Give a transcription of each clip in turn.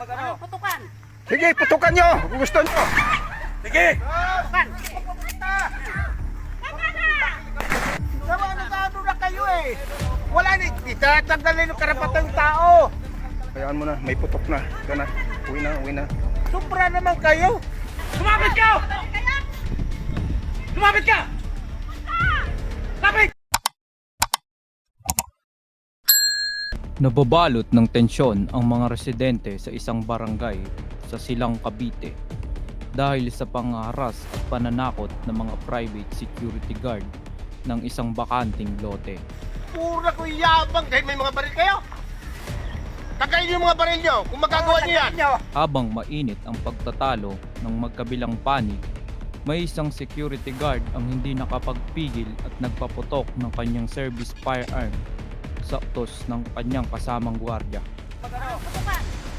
Ano, putukan? Sige, putukan nyo kung gusto nyo. Sige. Putukan! Sama nag-ano na kayo eh. Wala ni, itatanggalin yung karapatan ng tao. Hayaan mo na, may putok na. Ika na, uwi na, uwi na. Sobra naman kayo. Lumapit ka! Lumapit ka! Lapit! Nababalot ng tensyon ang mga residente sa isang barangay sa Silang Cavite dahil sa pangharas at pananakot ng mga private security guard ng isang bakanting lote. Pura ko yabang dahil may mga baril kayo. Tagayin niyo yung mga baril nyo kung magagawa niyo yan. Habang mainit ang pagtatalo ng magkabilang panig, may isang security guard ang hindi nakapagpigil at nagpaputok ng kanyang service firearm sa utos ng kanyang kasamang gwardiya.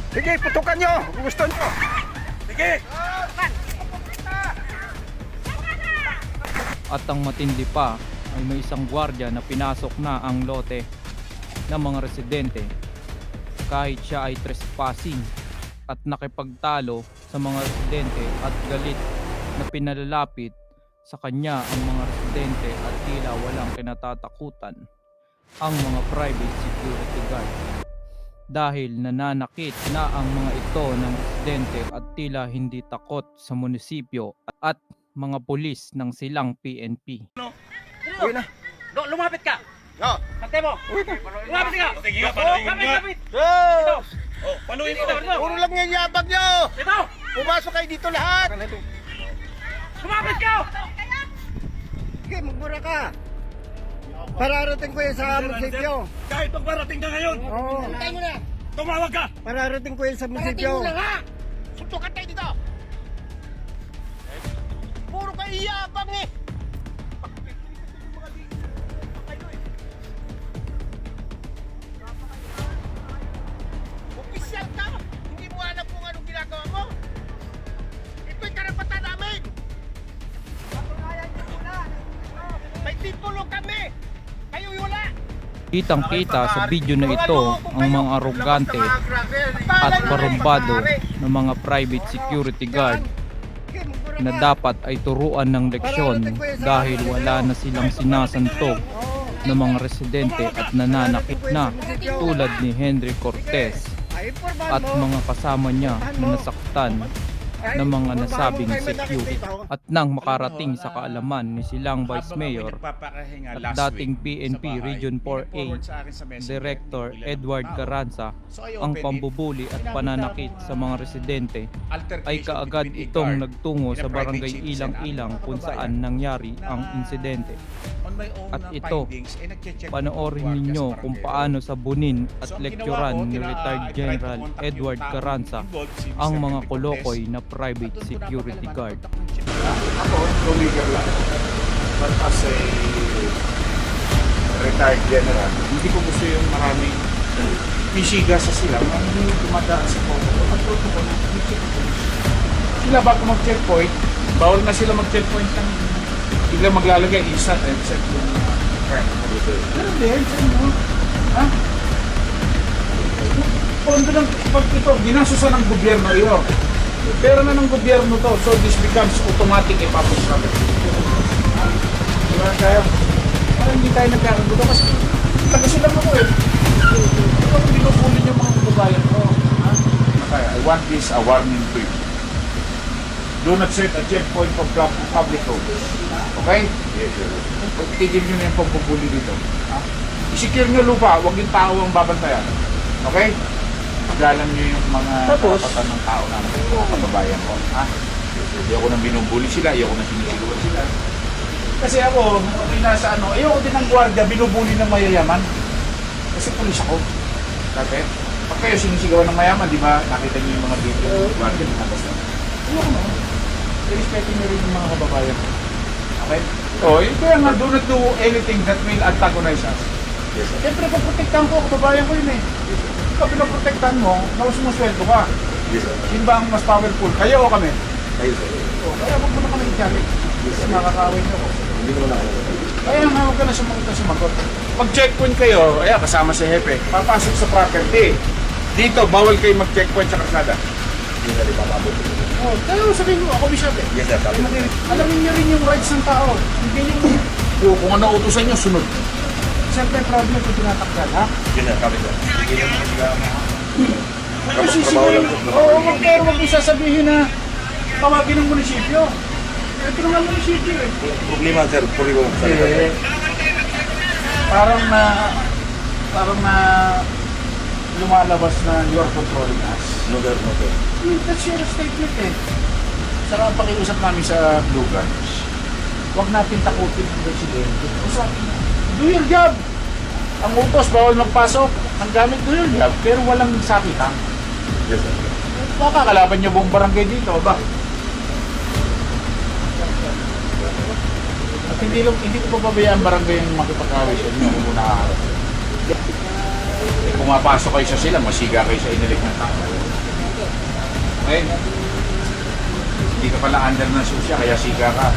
Sige, putukan nyo kung gusto nyo. Sige. At ang matindi pa ay may isang gwardiya na pinasok na ang lote ng mga residente kahit siya ay trespassing at nakipagtalo sa mga residente at galit na pinalalapit sa kanya ang mga residente at tila walang kinatatakutan ang mga private security guard dahil nananakit na ang mga ito ng residente at tila hindi takot sa munisipyo at mga pulis ng Silang PNP. Uwi na. Lumapit ka! No. Pantay mo! Lumapit ka! Sige nga, panuhin Lapit, nga. lapit! Oh, Oh, panuhin mo. Dito! puro lang yung yabang nyo. Dito! Pumasok kayo dito lahat. Lumapit ka! Sige, magbura ka. Pararating ko yan sa munisipyo. Kahit magparating ka ngayon, Oo. Pantay mo na! tumawag ka. Pararating ko yan sa Parating munisipyo. mo na nga! Suntukan tayo dito. Puro kayo yabang eh. Opisyal ka. Hindi mo alam kung anong ginagawa mo. Ito'y karapatan namin. May titulo kami. Kayo wala. Kitang-kita sa video na ito ang mga arogante at parumbado ng mga private security guard na dapat ay turuan ng leksyon dahil wala na silang sinasantog ng mga residente at nananakit na tulad ni Henry Cortez at mga kasama niya na nasaktan ng mga nasabing security. At nang makarating sa kaalaman ni Silang Vice Mayor at dating PNP Region 4A Director Edward Carranza ang pambubuli at pananakit sa mga residente, ay kaagad itong nagtungo sa barangay Ilang-Ilang kung saan nangyari ang insidente. At ito, panoorin ninyo kung paano sabunin at lekturan ni Retired General Edward Carranza ang mga kolokoy na private security guard. Ako, lumigar lang. But as a retired general, hindi ko gusto yung maraming pisiga sa sila. Hindi dumadaan sa protocol. Ang protocol, sila bago mag-checkpoint, bawal na sila mag-checkpoint ng biglang maglalagay instant and set yung crime. Ganun din, sa inyo. Ha? Pondo ng pag ito, ginasusan ng gobyerno iyo. Pera na ng gobyerno to, so this becomes automatic ipapos natin. Diba kaya? Parang hindi tayo nagkakagulo kasi taga-silang ako eh. Ito kung binubulin yung mga kababayan ko. Okay, I want this a warning to you. Do not set a checkpoint for public road. Okay? Yes, sir. Tigil nyo na yung pagbubuli dito. I-secure nyo lupa, huwag yung tao ang babantayan. Okay? Galang nyo yung mga karapatan ng tao namin, mga kababayan ko. Hindi ako nang binubuli sila, ayoko nang sinisigawan sila. Kasi ako, nasa ano, ayoko din ng gwardiya, binubuli ng mayayaman. Kasi pulis ako. Dati, pag kayo sinisigawan ng mayaman, di ba, nakita nyo yung mga video ng gwardiya ng atas na. Ayoko na. I-respect nyo rin yung mga kababayan ko. Okay? O, yun kaya nga, do not do anything that will antagonize us. Yes, sir. Siyempre, pagprotektahan ko, kababayan ko yun eh. Ikaw pinaprotektahan mo, naus mo sweldo ka. Yes, sir. Sino ba ang mas powerful? Kayo o kami? Kayo, sir. O, kaya wag mo na kami i-challenge. Kasi makakawin nyo ko. Hindi mo na ako. Kaya nga, huwag ka na sumagot. Pag checkpoint kayo, ayan, kasama si Hepe, papasok sa property. Dito, bawal kayo mag-checkpoint sa kalsada. Oh, kaya sabihin mo, ako bisabi. Yes, sir. Alamin niyo rin yung rights ng tao. Hindi yung kung ano utusan niyo, sunod. Siyempre, problem kung tinatakgal, ha? Yes, sir. Kami, sir. Kasi siguro, oo, pero wag mo sasabihin na tawagin ng munisipyo. Ito naman ang munisipyo eh. Problema, sir. Problema. Eh, parang na lumalabas na you are controlling us. No, sir. No, sir. That's your statement eh. Saka ang pakiusap namin sa Blue Guards, huwag natin takutin ang residente. Usapin na, do your job! Ang utos, bawal magpasok. Ang gamit, do your job. Pero walang sakitan. Yes, sir. Baka kalaban niyo buong barangay dito, ba? At hindi ko pababayaan barangay yung makipag-away sa inyo kung nakaharap. Pumapasok kayo sa sila, masiga kayo sa inilig ng tao. Okay? Hindi ka pala under ng susya, kaya siga ka.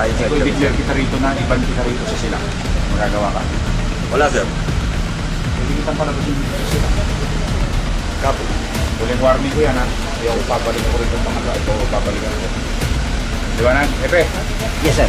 Lain, sir. Kung declare kita rito na, iban kita rito sa sila. Magagawa ka. Wala, sir. Hindi kita pala dito sa sila. Kapo. Huling warning ko yan, ha? Kaya ako papalik ko rin itong mga ito, papalikan ko. Di ba na? Epe? Yes, sir.